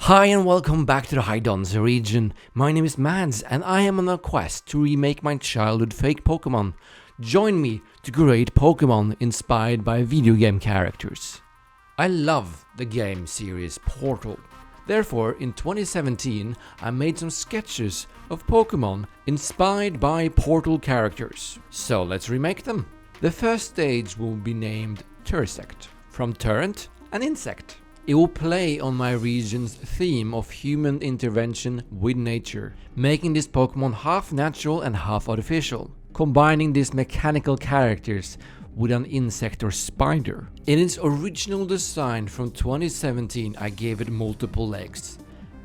Hi and welcome back to the Hydonso region. My name is Mads and I am on a quest to remake my childhood fake Pokemon. Join me to create Pokemon inspired by video game characters. I love the game series Portal. Therefore, in 2017 I made some sketches of Pokemon inspired by Portal characters. So let's remake them. The first stage will be named Turrsect, from Turret, an insect. It will play on my region's theme of human intervention with nature, making this Pokemon half natural and half artificial, combining these mechanical characters with an insect or spider. In its original design from 2017 I gave it multiple legs,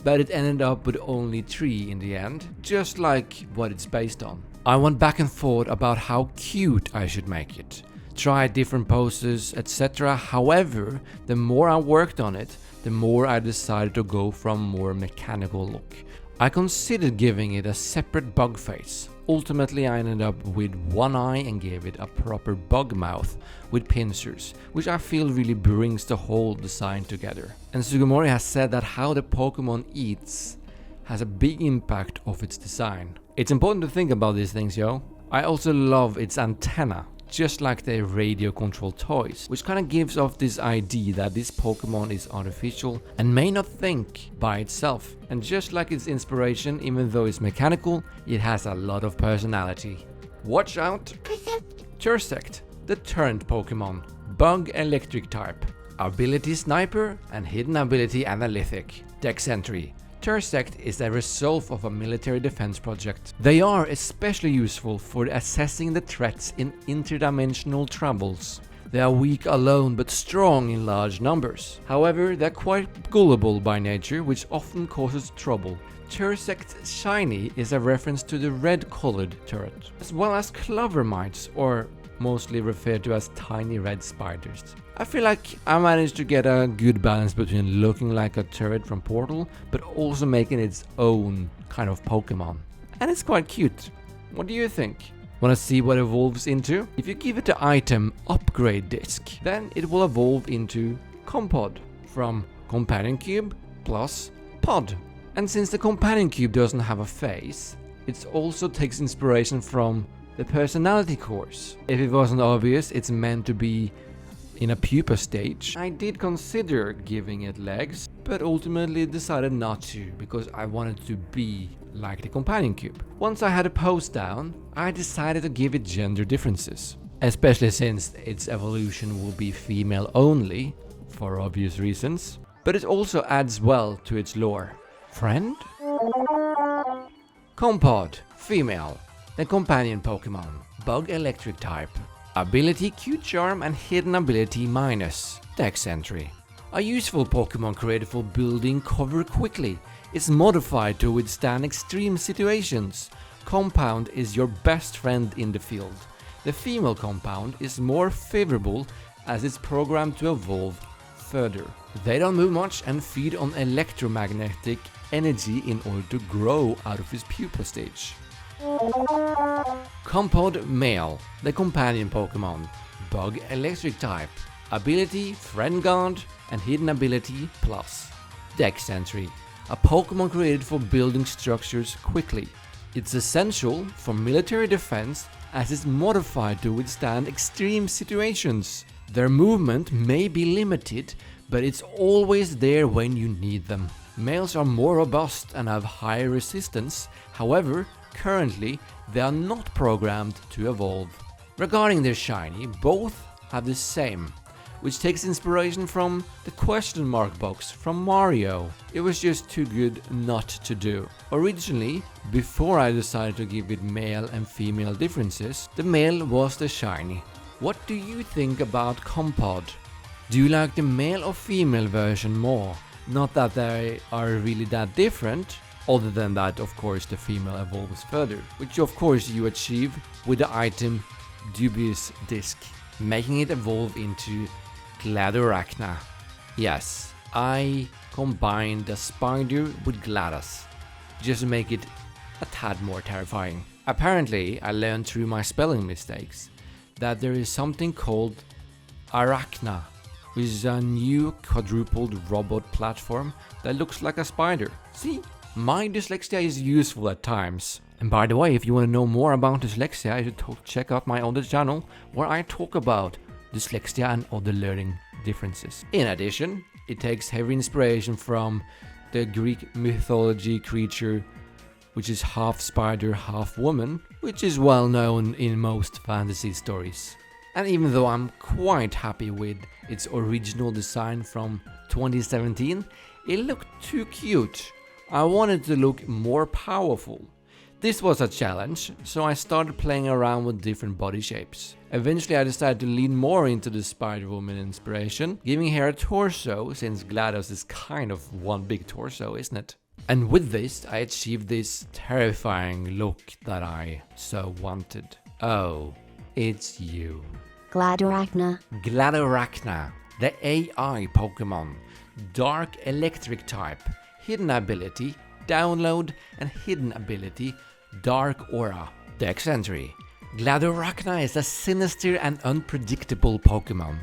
but it ended up with only 3 in the end, just like what it's based on. I went back and forth about how cute I should make it. Tried different poses, etc. However, the more I worked on it, the more I decided to go for a more mechanical look. I considered giving it a separate bug face. Ultimately I ended up with one eye and gave it a proper bug mouth with pincers, which I feel really brings the whole design together. And Sugimori has said that how the Pokemon eats has a big impact of its design. It's important to think about these things, yo. I also love its antenna, just like the radio controlled toys, which kind of gives off this idea that this Pokemon is artificial and may not think by itself. And just like its inspiration, even though it's mechanical, it has a lot of personality. Watch out! Turrsect, the turned Pokemon, bug electric type, ability sniper and hidden ability analytic, dex entry. Turrsect is a result of a military defense project. They are especially useful for assessing the threats in interdimensional travels. They are weak alone but strong in large numbers. However, they are quite gullible by nature, which often causes trouble. Turrsect's shiny is a reference to the red-colored turret, as well as clover mites, or mostly referred to as tiny red spiders. I feel like I managed to get a good balance between looking like a turret from Portal, but also making its own kind of Pokemon. And it's quite cute. What do you think? Wanna see what it evolves into? If you give it the item Upgrade Disc, then it will evolve into Compod, from Companion Cube plus Pod. And since the Companion Cube doesn't have a face, it also takes inspiration from the personality course. If it wasn't obvious, it's meant to be in a pupa stage. I did consider giving it legs, but ultimately decided not to, because I wanted to be like the Companion Cube. Once I had a pose down, I decided to give it gender differences, especially since its evolution will be female only, for obvious reasons, but it also adds well to its lore. Friend? Compod, female. The companion Pokemon, bug electric type, ability Q-Charm and hidden ability minus, dex entry. A useful Pokemon created for building cover quickly. It's modified to withstand extreme situations. Compound is your best friend in the field. The female Compound is more favorable as it's programmed to evolve further. They don't move much and feed on electromagnetic energy in order to grow out of its pupa stage. Compod male, the companion Pokemon, bug electric type, ability Friend Guard and hidden ability plus, dex entry, a Pokemon created for building structures quickly. It's essential for military defense as it's modified to withstand extreme situations. Their movement may be limited, but it's always there when you need them. Males are more robust and have higher resistance, however, currently, they are not programmed to evolve. Regarding their shiny, both have the same, which takes inspiration from the question mark box from Mario. It was just too good not to do. Originally, before I decided to give it male and female differences, the male was the shiny. What do you think about Compod? Do you like the male or female version more? Not that they are really that different. Other than that, of course, the female evolves further, which of course you achieve with the item Dubious Disc, making it evolve into Gladorachna. Yes, I combined the spider with GLaDOS, just to make it a tad more terrifying. Apparently, I learned through my spelling mistakes that there is something called Arachna, which is a new quadrupled robot platform that looks like a spider. See? My dyslexia is useful at times. And by the way, if you want to know more about dyslexia, you should check out my other channel where I talk about dyslexia and other learning differences. In addition, it takes heavy inspiration from the Greek mythology creature, which is half spider, half woman, which is well known in most fantasy stories. And even though I'm quite happy with its original design from 2017, it looked too cute. I wanted to look more powerful. This was a challenge, so I started playing around with different body shapes. Eventually I decided to lean more into the Spider-Woman inspiration, giving her a torso, since GLaDOS is kind of one big torso, isn't it? And with this, I achieved this terrifying look that I so wanted. Oh, it's you. Gladorachna. Gladorachna, the AI Pokemon. Dark Electric type, hidden ability, download, and hidden ability, Dark Aura. Dex entry. Gladorachna is a sinister and unpredictable Pokemon.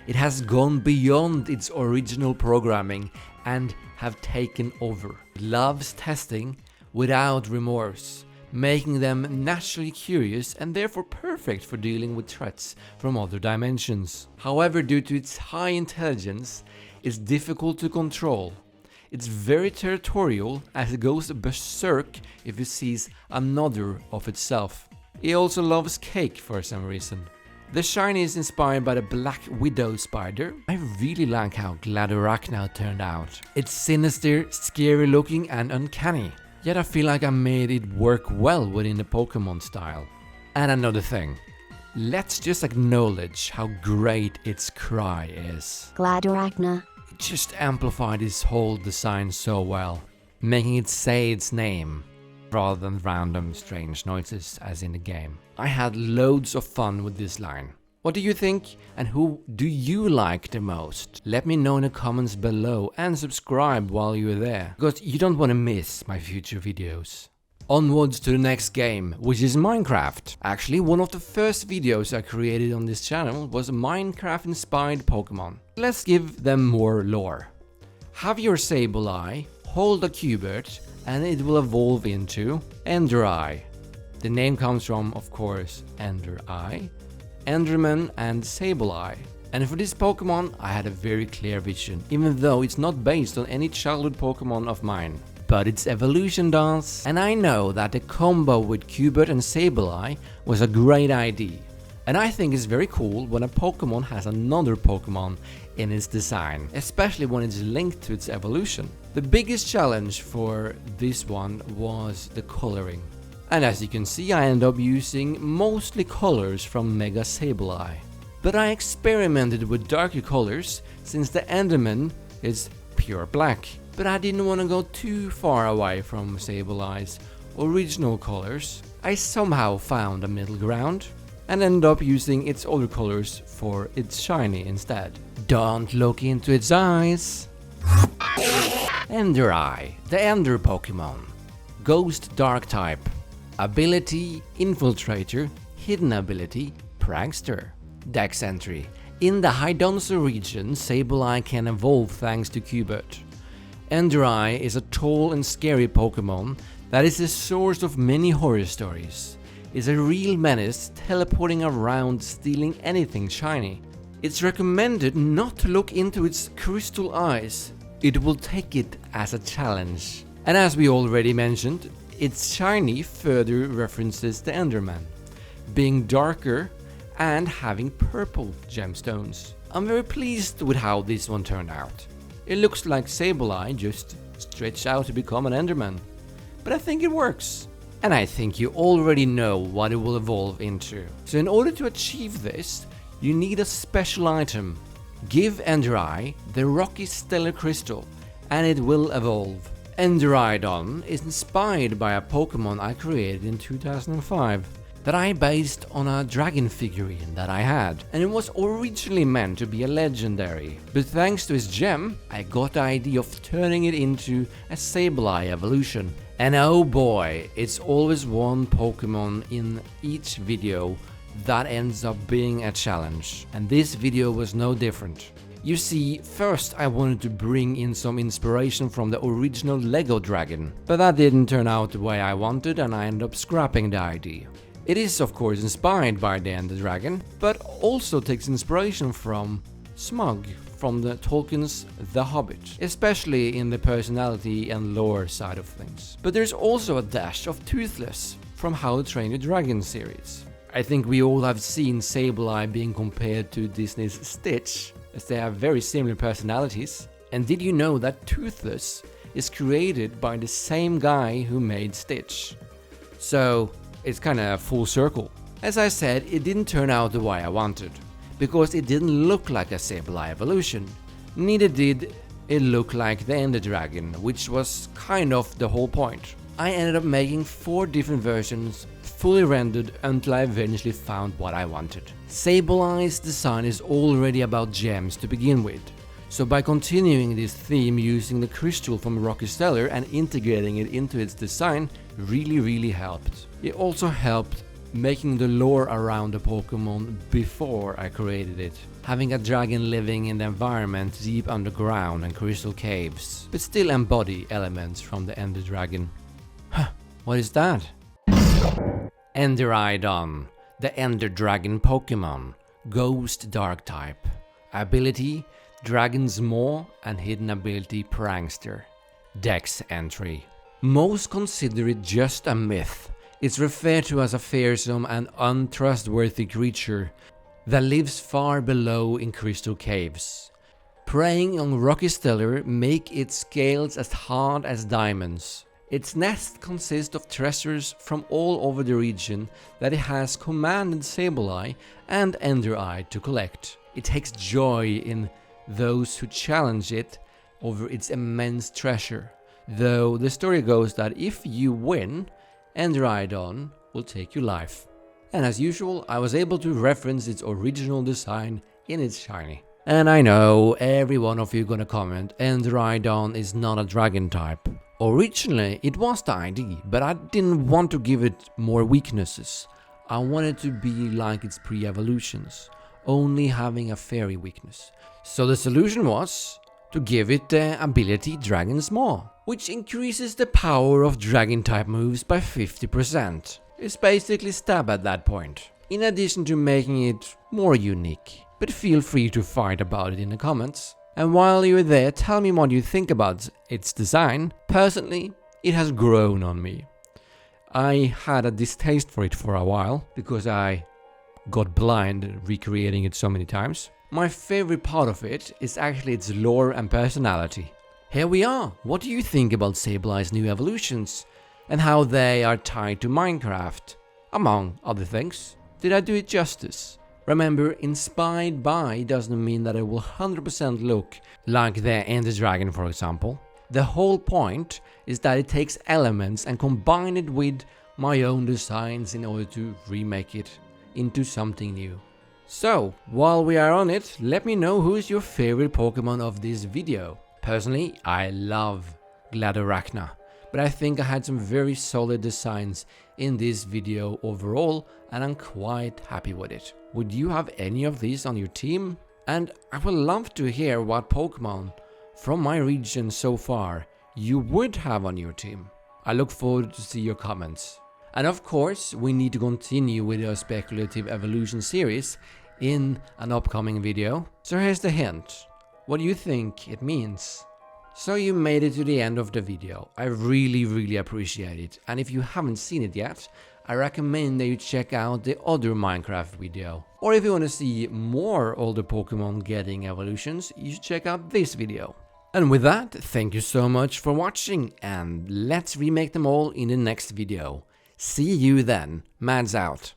It has gone beyond its original programming and have taken over. It loves testing without remorse, making them naturally curious and therefore perfect for dealing with threats from other dimensions. However, due to its high intelligence, it's difficult to control. It's very territorial, as it goes berserk if it sees another of itself. It also loves cake for some reason. The shiny is inspired by the Black Widow spider. I really like how Gladorachna turned out. It's sinister, scary looking and uncanny. Yet I feel like I made it work well within the Pokemon style. And another thing. Let's just acknowledge how great its cry is. Gladorachna. Just amplified his whole design so well, making it say its name rather than random strange noises as in the game. I had loads of fun with this line. What do you think, and who do you like the most? Let me know in the comments below and subscribe while you're there, because you don't want to miss my future videos. Onwards to the next game, which is Minecraft. Actually, one of the first videos I created on this channel was a Minecraft-inspired Pokemon. Let's give them more lore. Have your Sableye, hold a Cubert, and it will evolve into Enderon. The name comes from, of course, Ender Eye, Enderman, and Sableye. And for this Pokemon, I had a very clear vision, even though it's not based on any childhood Pokemon of mine. But its evolution does, and I know that the combo with Cubert and Sableye was a great idea. And I think it's very cool when a Pokemon has another Pokemon in its design, especially when it's linked to its evolution. The biggest challenge for this one was the coloring. And as you can see, I ended up using mostly colors from Mega Sableye. But I experimented with darker colors, since the Enderman is pure black. But I didn't want to go too far away from Sableye's original colors. I somehow found a middle ground and ended up using its other colors for its shiny instead. Don't look into its eyes. Enderon, the Ender Pokemon. Ghost Dark type. Ability Infiltrator, hidden ability Prankster. Dex entry. In the Hydonso region, Sableye can evolve thanks to Cubert. Enderon is a tall and scary Pokemon that is the source of many horror stories. It's a real menace, teleporting around, stealing anything shiny. It's recommended not to look into its crystal eyes. It will take it as a challenge. And as we already mentioned, its shiny further references the Enderman, being darker and having purple gemstones. I'm very pleased with how this one turned out. It looks like Sableye just stretched out to become an Enderman, but I think it works. And I think you already know what it will evolve into. So in order to achieve this, you need a special item. Give Enderon the Rocky Stellar Crystal, and it will evolve. Enderon is inspired by a Pokemon I created in 2005. That I based on a dragon figurine that I had, and it was originally meant to be a legendary, but thanks to his gem, I got the idea of turning it into a Sableye evolution. And oh boy, it's always one Pokemon in each video that ends up being a challenge, and this video was no different. You see, first I wanted to bring in some inspiration from the original Lego dragon, but that didn't turn out the way I wanted and I ended up scrapping the idea. It is of course inspired by the Ender Dragon, but also takes inspiration from Smug from the Tolkien's The Hobbit, especially in the personality and lore side of things. But there's also a dash of Toothless from How to Train Your Dragon series. I think we all have seen Sableye being compared to Disney's Stitch, as they have very similar personalities. And did you know that Toothless is created by the same guy who made Stitch? So it's kinda full circle. As I said, it didn't turn out the way I wanted, because it didn't look like a Sableye evolution. Neither did it look like the Ender Dragon, which was kind of the whole point. I ended up making 4 different versions, fully rendered, until I eventually found what I wanted. Sableye's design is already about gems to begin with, so by continuing this theme using the crystal from Rocky Stellar and integrating it into its design really helped. It also helped making the lore around the Pokemon before I created it. Having a dragon living in the environment deep underground and crystal caves, but still embody elements from the Ender Dragon. Huh, what is that? Enderon, the Ender Dragon Pokemon, Ghost Dark type. Ability, Dragon's Maw, and hidden ability Prankster. Dex entry. Most consider it just a myth. It's referred to as a fearsome and untrustworthy creature that lives far below in crystal caves. Preying on Rocky Stellar make its scales as hard as diamonds. Its nest consists of treasures from all over the region that it has commanded Sableye and Endereye to collect. It takes joy in those who challenge it over its immense treasure, though the story goes that if you win, Enderon will take your life. And as usual, I was able to reference its original design in its shiny. And I know every one of you gonna comment, Enderon is not a dragon type. Originally it was the idea, but I didn't want to give it more weaknesses. I wanted to be like its pre-evolutions, only having a fairy weakness. So the solution was to give it the ability Dragon's Maw, which increases the power of dragon type moves by 50%. It's basically stab at that point, in addition to making it more unique. But feel free to fight about it in the comments. And while you're there, tell me what you think about its design. Personally, it has grown on me. I had a distaste for it for a while, because I got blind recreating it so many times. My favorite part of it is actually its lore and personality. Here we are. What do you think about Sableye's new evolutions and how they are tied to Minecraft, among other things? Did I do it justice? Remember, inspired by doesn't mean that it will 100% look like the Ender Dragon, for example. The whole point is that it takes elements and combine it with my own designs in order to remake it into something new. So, while we are on it, let me know who is your favorite Pokemon of this video. Personally, I love Gladiarachna, but I think I had some very solid designs in this video overall, and I'm quite happy with it. Would you have any of these on your team? And I would love to hear what Pokemon from my region so far you would have on your team. I look forward to see your comments. And of course, we need to continue with our speculative evolution series in an upcoming video. So here's the hint. What do you think it means? So you made it to the end of the video. I really appreciate it. And if you haven't seen it yet, I recommend that you check out the other Minecraft video. Or if you want to see more older Pokemon getting evolutions, you should check out this video. And with that, thank you so much for watching, and let's remake them all in the next video. See you then. Mads out.